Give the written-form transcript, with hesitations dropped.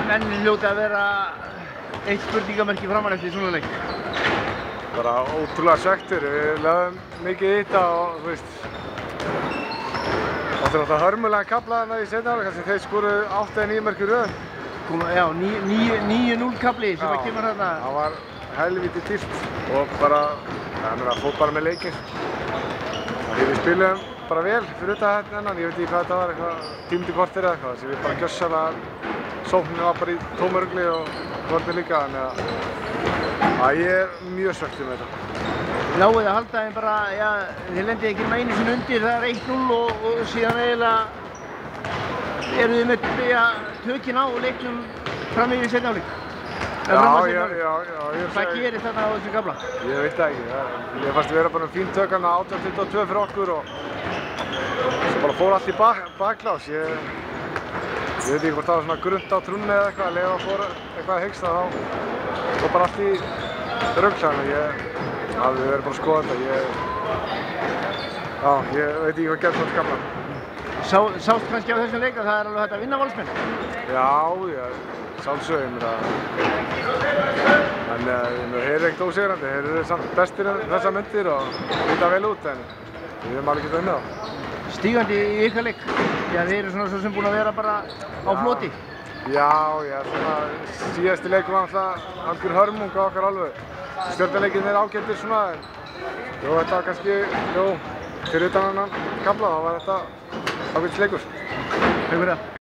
Menn hljóti að vera eitt spurningamerki framan eftir svona leik. Bara ótrúlega svekktir, við lögðum mikið í þetta og þú veist. Það er náttúrulega hörmulega kafla þarna í seinni hálfleik, kannski þeir skoruðu 8 eða 9 mörk í röð. Já, 9-0 kafli sem að kemur þarna. Það var helviti dýrt og bara, fór bara með leikinn. Við spilum bara vel fyrir utan hennan, ég veit ekki hvað þetta var, eitthvað tímdi kortir eða eitthvað, þessi við bara gjörsamlega, sóknin var bara í tómörgli og kortir líka, þannig að ég er mjög svekktur með þetta. Náið að halda þeim bara, já, þið lendið ekki einu sinni undir, það er 1-0 og síðan eiginlega eru þið með tökin á leiknum fram yfir seinni hálfleik. Já. Hvað gerir þarna á þessum kafla? Ég veit það ekki. Ég fannst vera bara fín tökan á 18-22 fyrir okkur og svo bara fór allt í baklás. Ég veit ekki hvort það var svona grunnt á trúnni eða eitthvað, ef það fór eitthvað að hyggsta þá fór bara allt í rugl. Þannig að við verðum bara að skoða þetta. Ég veit ekki hvað gerði þetta kafla. Sást kannski á þessum leik að það er alveg hægt að vinna Valsmenn? Já, sjálfsögum. En þeir eru ekkert ósigrandi, þeir eru samt bestir þessar myndir og líta vel út, en við erum alveg ekki að vinna þá. Stígandi í ykkar leik? Já, þeir eru svona svo sem búin að vera bara á floti? Já, svona síðasti leikur var alltaf algjör hörmung á okkar alveg. Stjörnuleikinn er ágættir svona, en þetta var kannski, fyrir utan annan kafla, þá var þetta ágætis leikur. Takk fyrir það.